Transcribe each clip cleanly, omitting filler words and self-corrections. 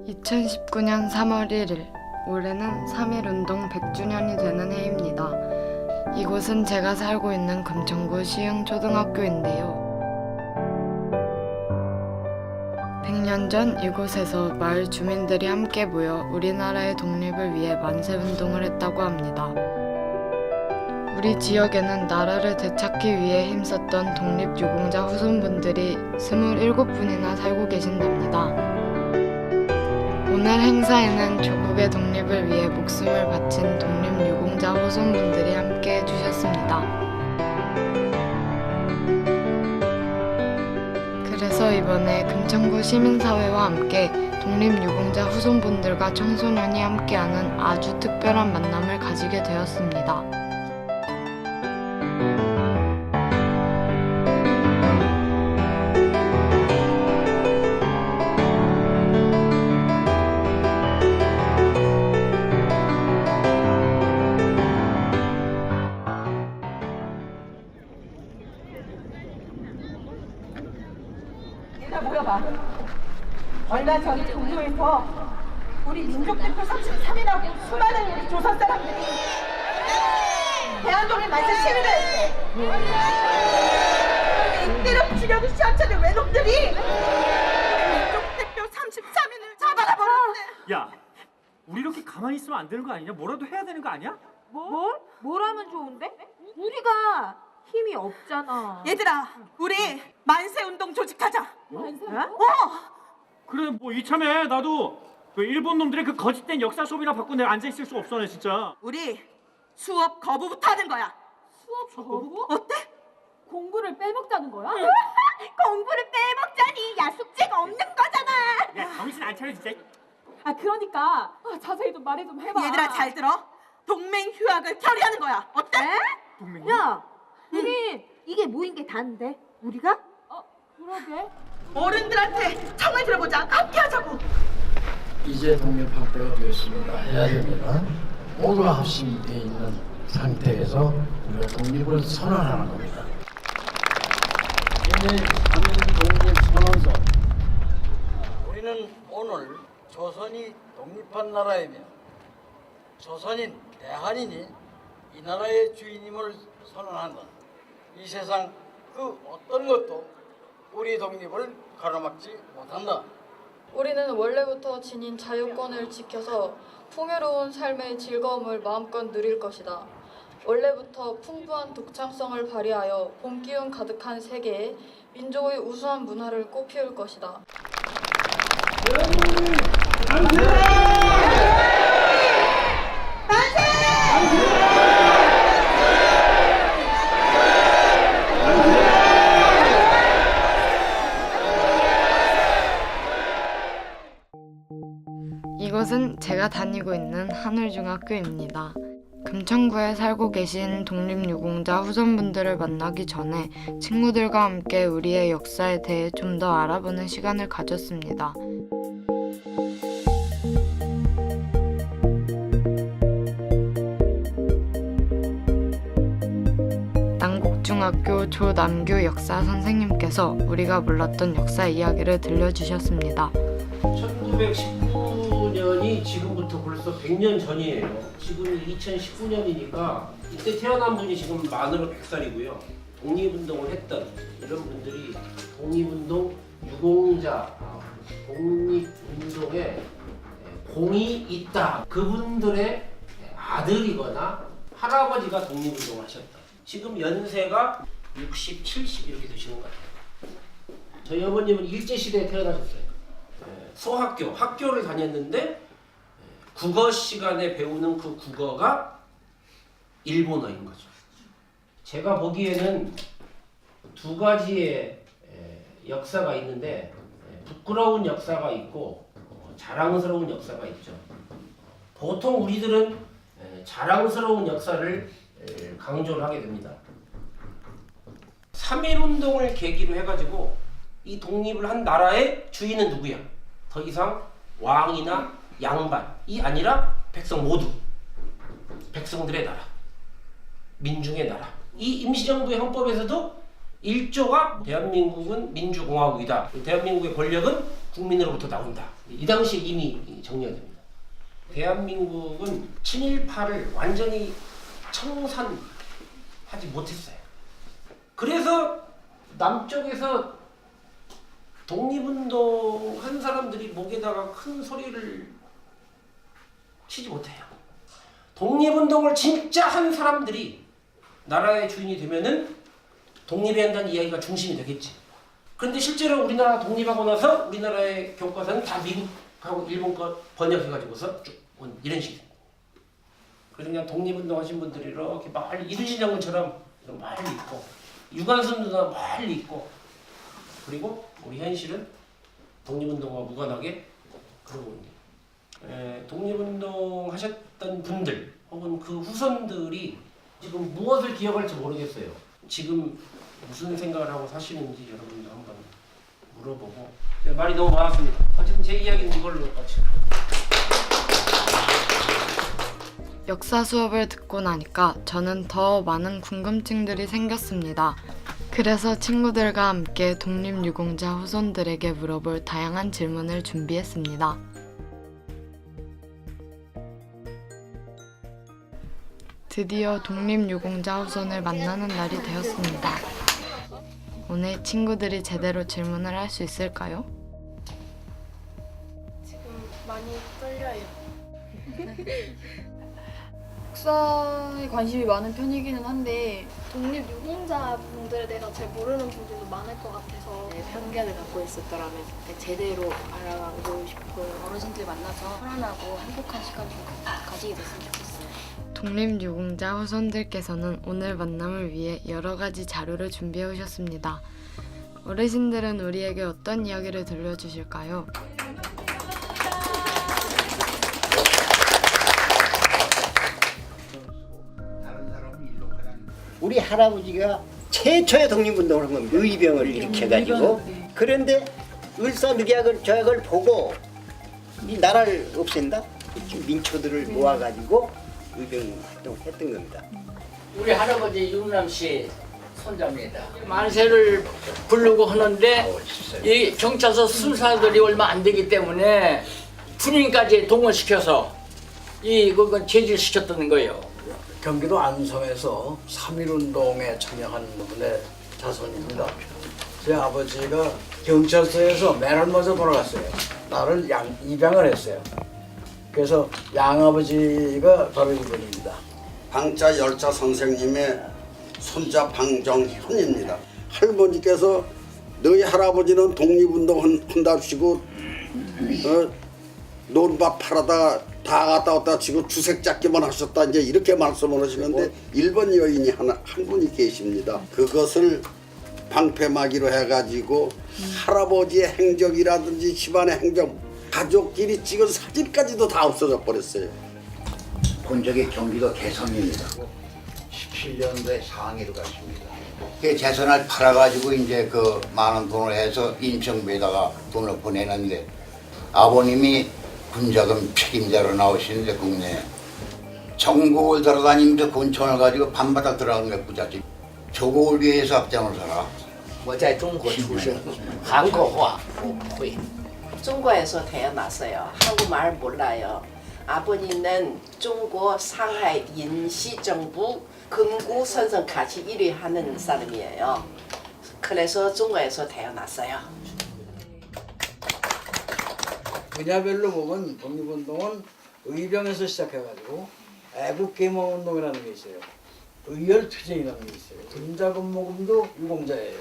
2019년 3월 1일, 올해는 3.1운동 100주년이 되는 해입니다. 이곳은 제가 살고 있는 금천구 시흥초등학교인데요. 100년 전 이곳에서 마을 주민들이 함께 모여 우리나라의 독립을 위해 만세운동을 했다고 합니다. 우리 지역에는 나라를 되찾기 위해 힘썼던 독립유공자 후손분들이 27분이나 살고 계신답니다. 오늘 행사에는 조국의 독립을 위해 목숨을 바친 독립유공자 후손분들이 함께 해주셨습니다. 그래서 이번에 금천구 시민사회와 함께 독립유공자 후손분들과 청소년이 함께하는 아주 특별한 만남을 가지게 되었습니다. 모여봐. 얼마 전 종로에서 우리 민족대표 33이라고 수많은 우리 조선 사람들이 대한독립 만세 시위를 했대. 이때로 죽여도 시합차는 외놈들이 우리 민족대표 33인을 잡아가 버렸대. 야, 우리 이렇게 가만히 있으면 안 되는 거 아니냐? 뭐라도 해야 되는 거 아니야? 뭘? 뭘 하면 좋은데? 우리가 힘이 없잖아. 얘들아, 우리 만세운동 조직하자. 만세운동? 그래, 뭐 이참에 나도 그 일본 놈들의 그 거짓된 역사 수업이나 받고 내가 앉아 있을 수 없어, 내 진짜. 우리 수업 거부부터 하는 거야. 수업 거부? 어때? 공부를 빼먹자는 거야? 공부를 빼먹자니. 야, 숙제가 없는 거잖아. 야, 정신 안 차려 진짜. 아 그러니까 자세히 좀 말해 좀 해봐. 얘들아, 잘 들어. 동맹 휴학을 결의하는 거야. 어때? 동맹이? 야, 우린 이게 모인 게 다인데 우리가? 그러게. 어른들한테 청을 들어보자. 함께 하자고. 이제 독립할 때가 되었습니다. 해야 됩니다. 모두가 합심이 되어 있는 상태에서 우리가 독립을 선언하는 겁니다. 제3인 독립선언서. 우리는 오늘 조선이 독립한 나라이며 조선인 대한인이 이 나라의 주인임을 선언한다. 이 세상 그 어떤 것도 우리 독립을 가로막지 못한다. 우리는 원래부터 지닌 자유권을 지켜서 풍요로운 삶의 즐거움을 마음껏 누릴 것이다. 원래부터 풍부한 독창성을 발휘하여 봄 기운 가득한 세계에 민족의 우수한 문화를 꽃피울 것이다. 이곳은 제가 다니고 있는 하늘중학교입니다. 금천구에 살고 계신 독립유공자 후손분들을 만나기 전에 친구들과 함께 우리의 역사에 대해 좀 더 알아보는 시간을 가졌습니다. 남곡중학교 조남규 역사 선생님께서 우리가 몰랐던 역사 이야기를 들려주셨습니다. 1919년이 지금부터 벌써 100년 전이에요. 지금이 2019년이니까 이때 태어난 분이 지금 만으로 100살이고요. 독립운동을 했던 이런 분들이 독립운동 유공자, 독립운동에 공이 있다. 그분들의 아들이거나 할아버지가 독립운동을 하셨다. 지금 연세가 60, 70 이렇게 되시는 것 같아요. 저희 어머님은 일제시대에 태어나셨어요. 소학교, 학교를 다녔는데 국어 시간에 배우는 그 국어가 일본어인 거죠. 제가 보기에는 두 가지의 역사가 있는데 부끄러운 역사가 있고 자랑스러운 역사가 있죠. 보통 우리들은 자랑스러운 역사를 강조를 하게 됩니다. 3.1운동을 계기로 해가지고 이 독립을 한 나라의 주인은 누구야? 더 이상 왕이나 양반이 아니라 백성 모두, 백성들의 나라, 민중의 나라. 이 임시정부의 헌법에서도 1조가 대한민국은 민주공화국이다. 대한민국의 권력은 국민으로부터 나온다. 이 당시에 이미 정리가 됩니다. 대한민국은 친일파를 완전히 청산하지 못했어요. 그래서 남쪽에서 독립운동 한 사람들이 목에다가 큰 소리를 치지 못해요. 독립운동을 진짜 한 사람들이 나라의 주인이 되면은 독립해야 한다는 이야기가 중심이 되겠지. 그런데 실제로 우리나라 독립하고 나서 우리나라의 교과서는 다 미국하고 일본 거 번역해가지고서 쭉 이런 식이에요. 그래서 그냥 독립운동 하신 분들이 이렇게 멀리 이순신 장군처럼 멀리 있고 유관순 누나 멀리 있고 그리고 우리 현실은 독립운동과 무관하게 그러고 있네요. 독립운동 하셨던 분들 혹은 그 후손들이 지금 무엇을 기억할지 모르겠어요. 지금 무슨 생각을 하고 사시는지 여러분도 한번 물어보고 말이 너무 많았습니다. 어쨌든 제 이야기는 이걸로 마치고 역사 수업을 듣고 나니까 저는 더 많은 궁금증들이 생겼습니다. 그래서 친구들과 함께 독립유공자 후손들에게 물어볼 다양한 질문을 준비했습니다. 드디어 독립유공자 후손을 만나는 날이 되었습니다. 오늘 친구들이 제대로 질문을 할 수 있을까요? 지금 많이 떨려요. 역사에 관심이 많은 편이기는 한데 독립유공자분들에 대해서 잘 모르는 분들도 많을 것 같아서 편견을 갖고 있었더라면 제대로 알아가고 싶고 어르신들 만나서 편안하고 행복한 시간 좀 가지게 됐으면 좋겠어요. 독립유공자 후손들께서는 오늘 만남을 위해 여러 가지 자료를 준비해 오셨습니다. 어르신들은 우리에게 어떤 이야기를 들려주실까요? 우리 할아버지가 최초의 독립운동을 한 겁니다. 의병을 일으켜가지고. 그런데 을사늑약을 저약을 보고 이 나라를 없앤다? 민초들을 모아가지고 의병 활동을 했던 겁니다. 우리 할아버지 윤남 씨 손자입니다. 만세를 부르고 하는데 이 경찰서 수사들이 얼마 안 되기 때문에 군인까지 동원시켜서 그건 제질시켰던 거예요. 경기도 안성에서 3.1운동에 참여한 분의 자손입니다. 제 아버지가 경찰서에서 맨 먼저 돌아갔어요. 나를 입양을 했어요. 그래서 양아버지가 바로 이분입니다. 방자 열차 선생님의 손자 방정현입니다. 할머니께서 너희 할아버지는 독립운동 한답시고 논밭 팔아다 다 갔다 왔다 지금 주색 잡기만 하셨다 이제 이렇게 말씀을 하시는데 일본 여인이 한 분이 계십니다. 그것을 방패막이로 해가지고 할아버지의 행적이라든지 집안의 행적 가족끼리 찍은 사진까지도 다 없어져 버렸어요. 본 적이 경기도 개성입니다. 17년도에 상해로 갔습니다. 그 재산을 팔아가지고 이제 그 많은 돈을 해서 인천부에다가 돈을 보내는데 아버님이 군자금 책임자로 나오시는데 국내에 전국을 돌아다니면서 군청을 가지고 밤바닥 들어가는 게 부잣집. 조국을 위해서 앞장을 서라. 我在中国出生，韩国话我不会。 중국에서 태어났어요. 한국말 몰라요. 아버님은 중국 상하이 인시정부 금구 선생 같이 일을 하는 사람이에요. 그래서 중국에서 태어났어요. 분야별로 보면 독립운동은 의병에서 시작해가지고 애국계몽운동이라는 게 있어요. 의열투쟁이라는 게 있어요. 군자금모금도 유공자예요.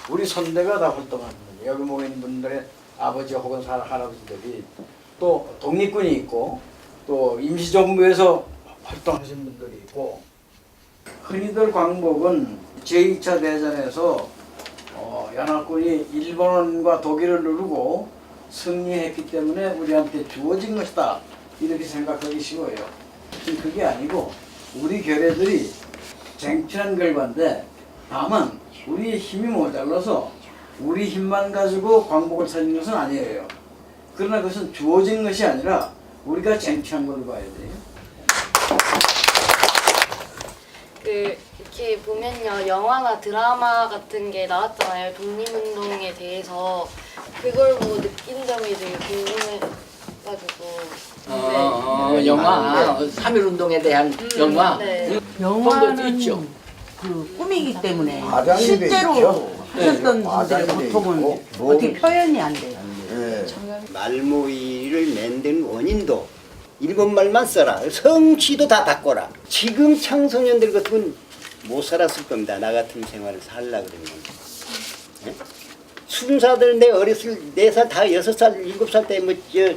우리 선대가 다 활동하는 거예요. 여기 모인 분들의 아버지 혹은 할아버지들이 또 독립군이 있고 또 임시정부에서 활동하신 분들이 있고 흔히들 광복은 제2차 대전에서 연합군이 일본과 독일을 누르고 승리했기 때문에 우리한테 주어진 것이다 이렇게 생각하기 쉬워요. 그게 아니고 우리 결의들이 쟁취한 결과인데 다만 우리의 힘이 모자라서 우리 힘만 가지고 광복을 찾은 것은 아니에요. 그러나 그것은 주어진 것이 아니라 우리가 쟁취한 걸로 봐야 돼요. 이렇게 보면요, 영화나 드라마 같은 게 나왔잖아요. 독립운동에 대해서. 그걸 보고 느낀 점이 되게 궁금해가지고. 영화 3.1운동에 대한 영화. 네. 영화는 있죠. 그 꿈이기 때문에 과장이 실제로 되죠. 하셨던 과장이 분들의 돼 고통은 있고, 어떻게 표현이 안 돼요. 말모이를 만든 원인도 일본말만 써라. 성취도 다 바꿔라. 지금 청소년들 같으면 못 살았을 겁니다. 나 같은 생활을 살라 그러면. 예? 순사들 내 어렸을 4살, 6살, 7살 때 뭐 저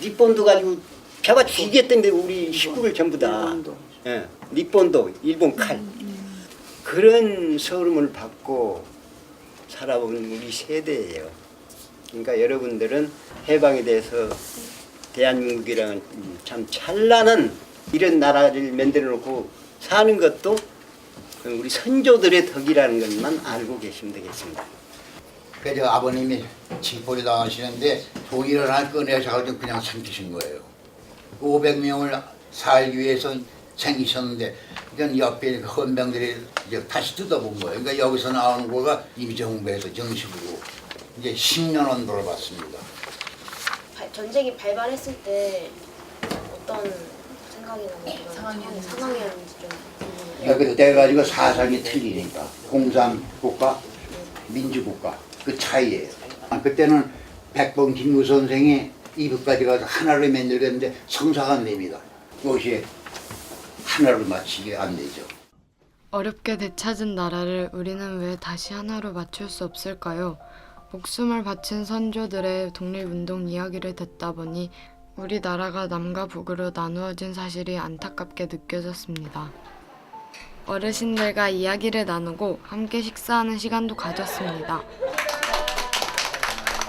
니본도 가지고 잡아 죽이겠던데 우리 식구를 전부 다. 예. 니본도 일본 칼. 그런 서름을 받고 살아온 우리 세대예요. 그러니까 여러분들은 해방에 대해서 대한민국이라는 참 찬란한 이런 나라를 만들어 놓고 사는 것도 우리 선조들의 덕이라는 것만 알고 계시면 되겠습니다. 그래서 아버님이 징벌이 당하시는데 종이를 하나 꺼내셔가지고 그냥 삼키신 거예요. 500명을 살기 위해서 생기셨는데 그러니까 옆에 헌병들이 이제 다시 뜯어본 거예요. 그러니까 여기서 나오는 거가 임시정부에서 정식으로 이제 10년은 돌아봤습니다. 전쟁이 발발했을 때 어떤 생각이 나는지 상황이었는지 좀 궁금해요. 그때 가지고 사상이 틀리니까 공산국가, 민주국가 그 차이예요. 그때는 백범 김구 선생이 이북까지 가서 하나를 만들겠는데 성사가 안 됩니다. 그것이 하나를 맞추게 안 되죠. 어렵게 되찾은 나라를 우리는 왜 다시 하나로 맞출 수 없을까요? 목숨을 바친 선조들의 독립운동 이야기를 듣다 보니 우리나라가 남과 북으로 나누어진 사실이 안타깝게 느껴졌습니다. 어르신들과 이야기를 나누고 함께 식사하는 시간도 가졌습니다.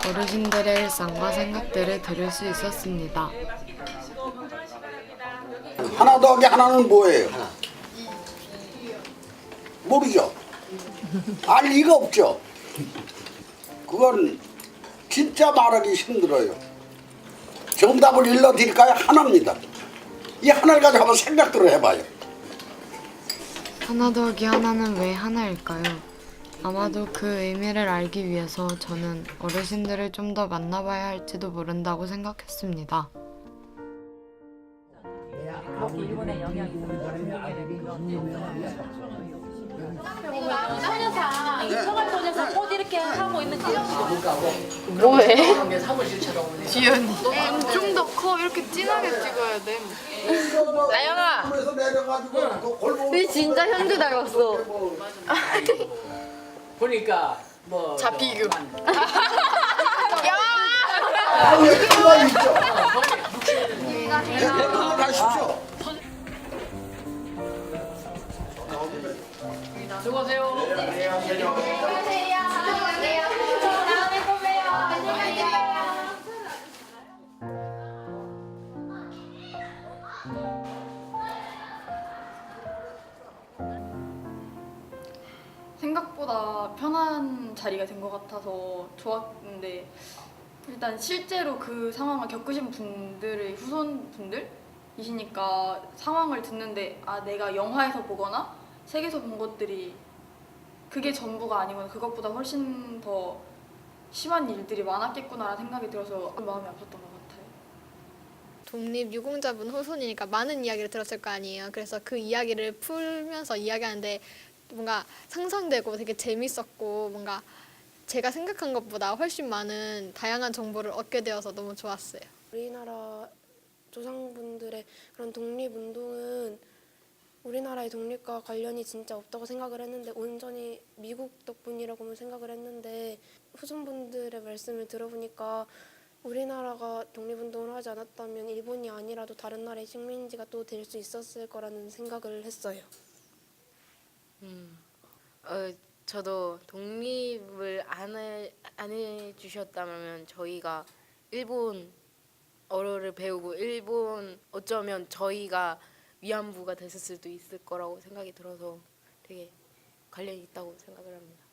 어르신들의 일상과 생각들을 들을 수 있었습니다. 하나 더하기 하나는 뭐예요? 모르죠. 알 리가 없죠. 그건 진짜 말하기 힘들어요. 정답을 일러드릴까요? 하나입니다. 이 하나를 가지고 한번 생각들을 해봐요. 하나 더하기 하나는 왜 하나일까요? 아마도 그 의미를 알기 위해서 저는 어르신들을 좀 더 만나봐야 할지도 모른다고 생각했습니다. 소녀상 이청할 소녀상 꽃 이렇게 하고 있는 거 뭐해? 사무실처럼. 지연이 좀 더 커. 이렇게 진하게 찍어야 돼. 나영아, 너 진짜 현주 닮았어. 보니까 뭐. 자, 비교. 왜 가만히 있죠? 가십시오. 수고하세요. 다음에 또 봬요. 안녕히 계세요. 생각보다 편한 자리가 된 것 같아서 좋았는데 일단 실제로 그 상황을 겪으신 분들의 후손분들이시니까 상황을 듣는데 내가 영화에서 보거나 책에서 본 것들이 그게 전부가 아니구나, 그것보다 훨씬 더 심한 일들이 많았겠구나라는 생각이 들어서 마음이 아팠던 것 같아요. 독립유공자분 후손이니까 많은 이야기를 들었을 거 아니에요. 그래서 그 이야기를 풀면서 이야기하는데 뭔가 상상되고 되게 재밌었고 뭔가 제가 생각한 것보다 훨씬 많은 다양한 정보를 얻게 되어서 너무 좋았어요. 우리나라 조상분들의 그런 독립운동은 우리나라의 독립과 관련이 진짜 없다고 생각을 했는데 온전히 미국 덕분이라고만 생각을 했는데 후손분들의 말씀을 들어보니까 우리나라가 독립운동을 하지 않았다면 일본이 아니라도 다른 나라의 식민지가 또 될 수 있었을 거라는 생각을 했어요. 저도 독립을 안 해주셨다면 저희가 일본어를 배우고 일본 어쩌면 저희가 위안부가 됐을 수도 있을 거라고 생각이 들어서 되게 관련이 있다고 생각을 합니다.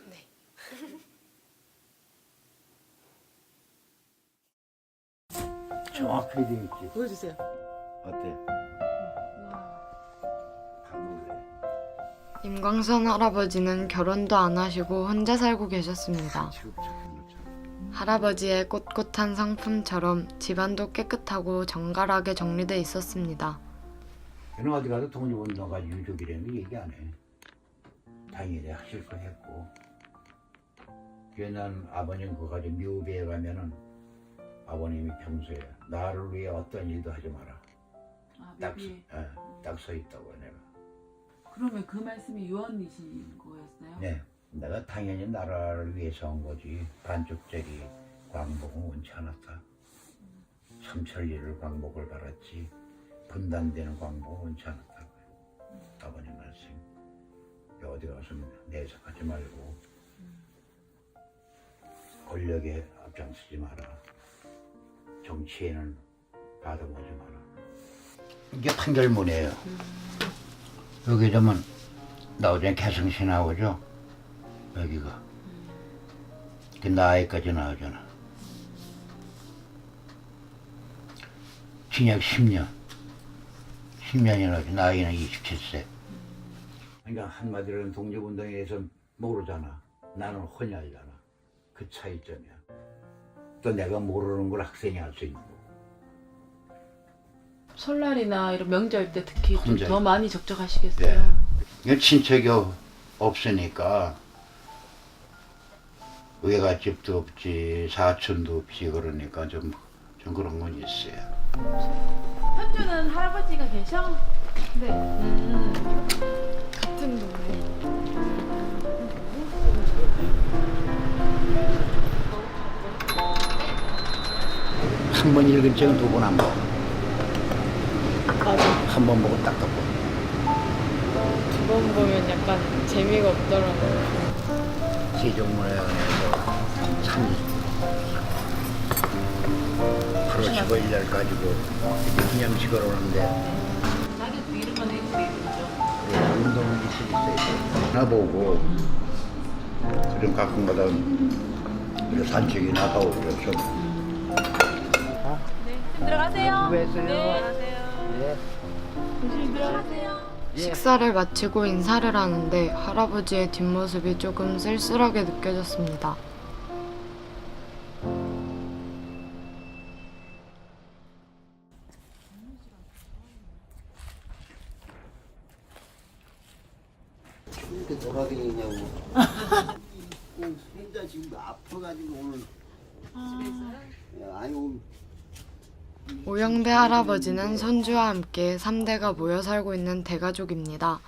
네. 정확하게 되어 있지. 보여주세요. 어때? 감동돼. 김광선 할아버지는 결혼도 안 하시고 혼자 살고 계셨습니다. 할아버지의 꼿꼿한 성품처럼 집안도 깨끗하고 정갈하게 정리돼 있었습니다. 저는 어디 가도 독립운동가 유족이라는 얘기 안 해. 당연히 하실 거 했고. 난 아버님 그 가지 묘비에 가면은 아버님이 평소에 나를 위해 어떤 일도 하지 마라. 딱 서 있다고 내가. 그러면 그 말씀이 유언이신 거였어요? 네, 내가 당연히 나라를 위해서 한 거지. 반쪽짜리 광복은 원치 않았다. 삼천리를 광복을 바랐지 분단되는 광복은 원치 않았다고요. 아버님 말씀. 어디 가서 내색하지 말고 권력에 앞장서지 마라. 정치에는 받아보지 마라. 이게 판결문이에요. 여기 보면 나오잖아요. 개성시 나오죠. 여기가. 그 나이까지 나오잖아. 징역 10년. 10년이 나오지. 나이는 27세. 그러니까 한마디로는 독립운동에 대해서 모르잖아. 나는 혼이 알잖아. 그 차이점이야. 또 내가 모르는 걸 학생이 할 수 있는 거고. 설날이나 이런 명절 때 특히 좀 혼자. 더 많이 적적하시겠어요? 네. 이건 친척이 없으니까 외갓집도 없지 사촌도 없지 그러니까 좀 그런 건 있어요. 현주는 할아버지가 계셔? 네. 같은 동네. 한 번 읽은 책은 두 번 안 보고 한 번 보고 딱 덮고. 두 번 보면 약간 재미가 없더라고요. 세종문화원에서 30% 15일 가지고 기념식을 오는데 자기도 이런 건 해주세요. 운동은 있을 있어요. 하나 보고 그럼 가끔가다 이렇게 산책이 나가고 그래서 들어가세요. 수고했어요. 네. 조심히 들어가세요. 식사를 마치고 인사를 하는데 할아버지의 뒷모습이 조금 쓸쓸하게 느껴졌습니다. 이렇게 돌아다니냐고. 혼자 지금 아파가지고 오늘 집에 있어요? 아니 오늘 오영대 할아버지는 손주와 함께 3대가 모여 살고 있는 대가족입니다.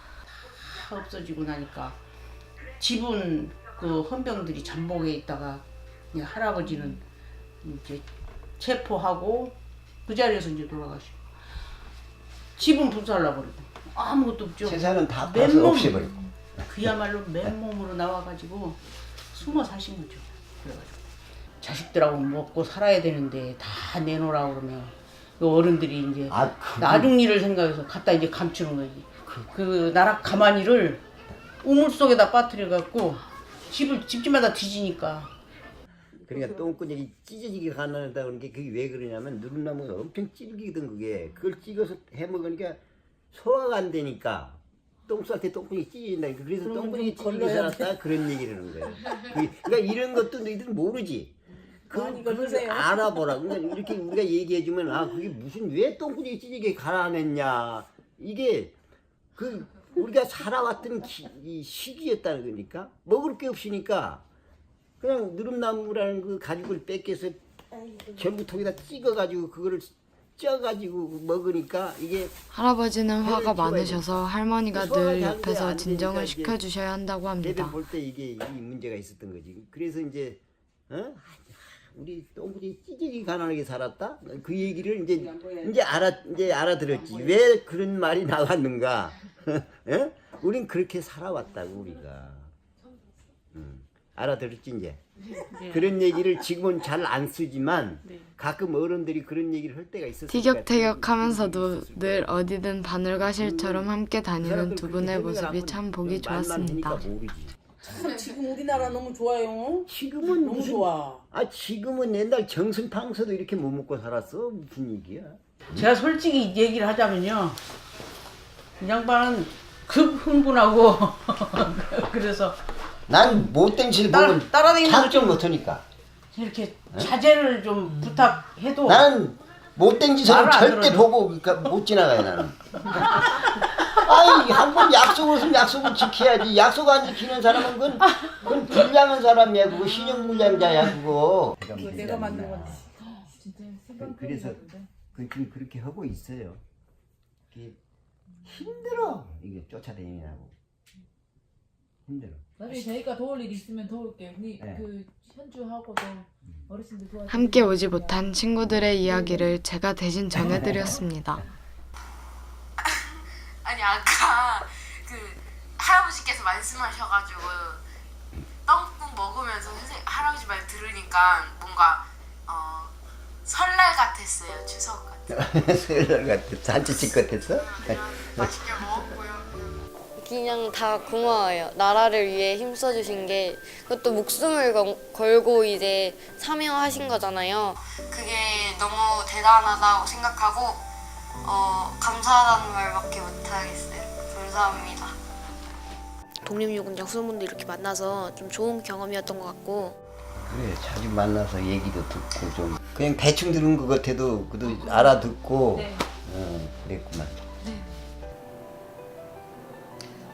다 없어지고 나니까 집은 그 헌병들이 잠복에 있다가 그냥 할아버지는 이제 체포하고 그 자리에서 이제 돌아가시고 집은 불살라버리고 아무것도 없죠. 재산은 다 팔아서 없애버리고. 그야말로 맨몸으로 나와가지고 숨어 사신 거죠. 그래가지고 자식들하고 먹고 살아야 되는데 다 내놓으라고 그러면 그 어른들이 이제 나중 일을 생각해서 갖다 이제 감추는 거지. 그 나락 가마니를 우물 속에다 빠뜨려 갖고 집집마다 뒤지니까. 그러니까 똥꾸녕이 찢어지게 가난하다 그런 게 그게 왜 그러냐면 누름나무가 엄청 찔기거든 그게. 그걸 찍어서 해먹으니까 소화가 안 되니까 똥 쌀 때 똥꾸녕이 찢어진다. 그래서 똥꾸녕이 찢기게 살았다 그런 얘기를 하는 거예요. 그러니까 이런 것도 너희들은 모르지. 그걸 알아보라. 그러니까 이렇게 우리가 얘기해주면 아 그게 무슨 왜 똥꾸녕이 찢어지게 가라앉냐. 이게 그 우리가 살아왔던 이 시기였다는 거니까 먹을 게 없으니까 그냥 누름나무라는 그 가죽을 뺏겨서 전부통에다 찍어가지고 그거를 쪄가지고 먹으니까 이게 할아버지는 화가 많으셔서 할머니가 늘 옆에서 진정을 이제 시켜주셔야 한다고 합니다. 볼 때 이게 이 문제가 있었던 거지. 그래서 이제 우리 똥꾸녕이 찌질이 가난하게 살았다. 그 얘기를 이제 알아들었지. 왜 그런 말이 나왔는가? 우린 그렇게 살아왔다고 우리가. 알아들었지 이제. 그런 얘기를 지금은 잘 안 쓰지만 가끔 어른들이 그런 얘기를 할 때가 있었어요. 티격태격하면서도 늘 어디든 바늘과실처럼 함께 다니는 두 분의 모습이 참 보기 좋았습니다. 지금 우리나라 너무 좋아요. 지금은 너무 좋아. 아 지금은 옛날 정승탕서도 이렇게 못 먹고 살았어. 무슨 얘기야? 제가 솔직히 얘기를 하자면요. 이 양반은 급 흥분하고 그래서 난 못된 짓을 보면 따라다니는 참지 못하니까. 이렇게 자제를 좀 부탁해도 나는 못된 짓을 말을 안 절대 들어줘. 보고 그러니까 못 지나가요 나는. 아니 한 번 약속을 했으면 약속을 지켜야지. 약속 안 지키는 사람은 그건 불량한 사람이야. 그거 신용불량자야 그거. 내가 만든 건데. 그래서 그렇게 하고 있어요. 이게 힘들어. 이게 쫓아다니느라고 힘들어. 나중에 저희가 도울 일 있으면 도울게. 네. 그 현주하고도 어르신들 도와주고. 함께 오지 못한 친구들의 이야기를 제가 대신 전해드렸습니다. 아니 아까 그 할아버지께서 말씀하셔가지고 떡국 먹으면서 할아버지 말 들으니까 뭔가 설날 같았어요. 추석 같았어요. 설날 같았어. 잔치집 같았어? 맛있게 먹었고요. 그냥 다 고마워요. 나라를 위해 힘써주신 게 그것도 목숨을 걸고 이제 사명하신 거잖아요. 그게 너무 대단하다고 생각하고 감사하다는 말밖에 못하겠어요. 감사합니다. 독립유공자 후손분들 이렇게 만나서 좀 좋은 경험이었던 것 같고 그래 자주 만나서 얘기도 듣고 좀 그냥 대충 들은 것 같아도 그래도 알아듣고 네. 그랬구만.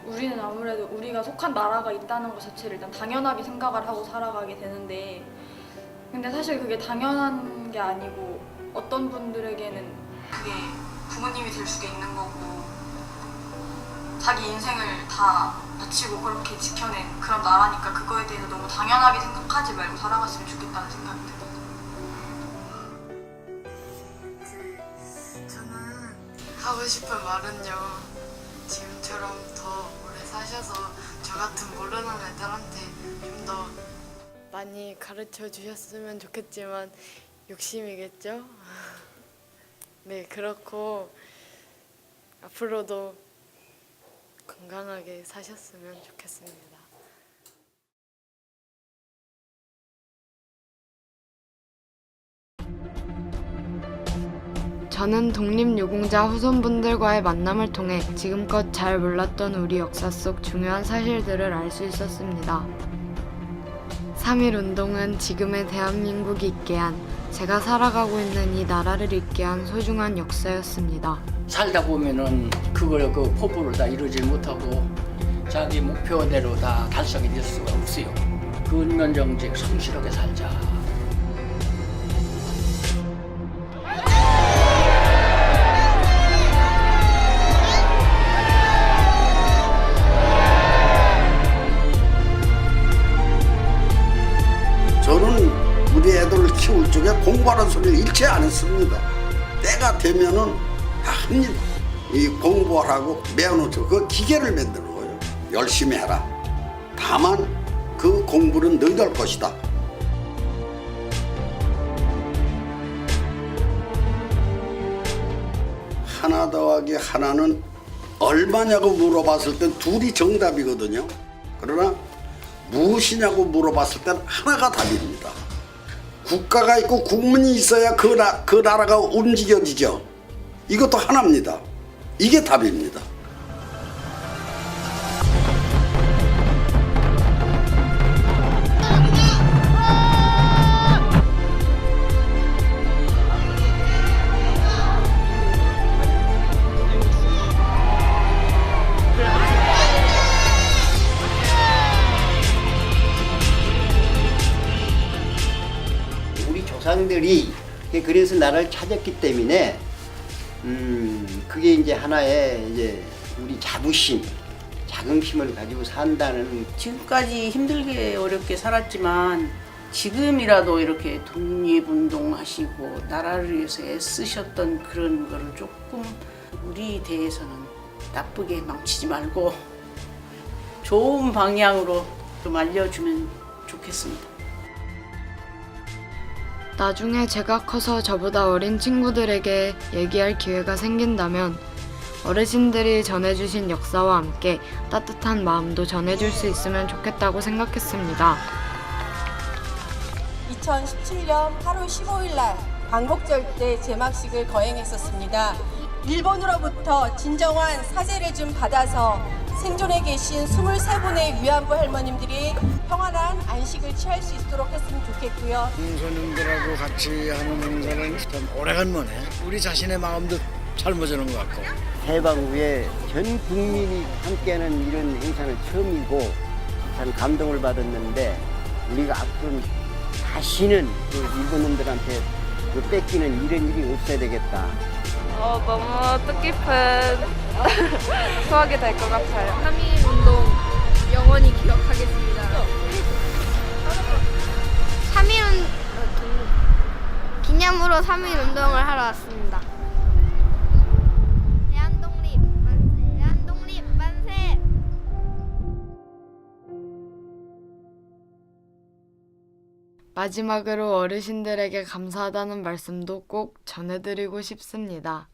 우리는 아무래도 우리가 속한 나라가 있다는 것 자체를 일단 당연하게 생각을 하고 살아가게 되는데 근데 사실 그게 당연한 게 아니고 어떤 분들에게는 그게 부모님이 될 수도 있는 거고 자기 인생을 다 바치고 그렇게 지켜낸 그런 나라니까 그거에 대해서 너무 당연하게 생각하지 말고 살아갔으면 좋겠다는 생각이 들어요. 저는 하고 싶은 말은요. 지금처럼 더 오래 사셔서 저 같은 모르는 애들한테 좀 더 많이 가르쳐 주셨으면 좋겠지만 욕심이겠죠? 네, 그렇고 앞으로도 건강하게 사셨으면 좋겠습니다. 저는 독립유공자 후손분들과의 만남을 통해 지금껏 잘 몰랐던 우리 역사 속 중요한 사실들을 알 수 있었습니다. 3.1운동은 지금의 대한민국이 있게 한, 제가 살아가고 있는 이 나라를 있게 한 소중한 역사였습니다. 살다 보면은 그걸 그 포부를 다 이루지 못하고 자기 목표대로 다 달성이 될 수가 없어요. 근면정직 성실하게 살자. 저는 우리 애들을 키울 적에 공부하는 소리를 일체 안 했습니다. 때가 되면은 다 합니다. 이 공부하라고 매어놓죠. 그 기계를 만드는 거예요. 열심히 해라. 다만 그 공부는 너희들 할 것이다. 하나 더하기 하나는 얼마냐고 물어봤을 땐 둘이 정답이거든요. 그러나 무엇이냐고 물어봤을 땐 하나가 답입니다. 국가가 있고 국민이 있어야 그 나라가 움직여지죠. 이것도 하나입니다. 이게 답입니다. 우리 조상들이 그래서 나라를 찾았기 때문에 그게 이제 하나의 이제 우리 자부심, 자긍심을 가지고 산다는. 지금까지 힘들게 어렵게 살았지만 지금이라도 이렇게 독립운동하시고 나라를 위해서 애쓰셨던 그런 거를 조금 우리 대해서는 나쁘게 망치지 말고 좋은 방향으로 좀 알려주면 좋겠습니다. 나중에 제가 커서 저보다 어린 친구들에게 얘기할 기회가 생긴다면 어르신들이 전해주신 역사와 함께 따뜻한 마음도 전해줄 수 있으면 좋겠다고 생각했습니다. 2017년 8월 15일 날 광복절 때 제막식을 거행했었습니다. 일본으로부터 진정한 사죄를 좀 받아서 생존해 계신 23분의 위안부 할머님들이 평안한 안식을 취할 수 있도록 했으면 좋겠고요. 동서님들하고 같이 하는 행사는 참 오래간만에 우리 자신의 마음도 젊어지는 것 같고 해방 후에 전 국민이 함께하는 이런 행사는 처음이고 참 감동을 받았는데 우리가 앞으로는 다시는 그 일본 놈들한테 그 뺏기는 이런 일이 없어야 되겠다. 너무 뜻깊은 수학이 될 것 같아요. 3.1 운동 영원히 기억하겠습니다. 3.1 기념으로 3.1 운동을 하러 왔습니다. 대한독립 만세! 대한독립 만세! 마지막으로 어르신들에게 감사하다는 말씀도 꼭 전해드리고 싶습니다.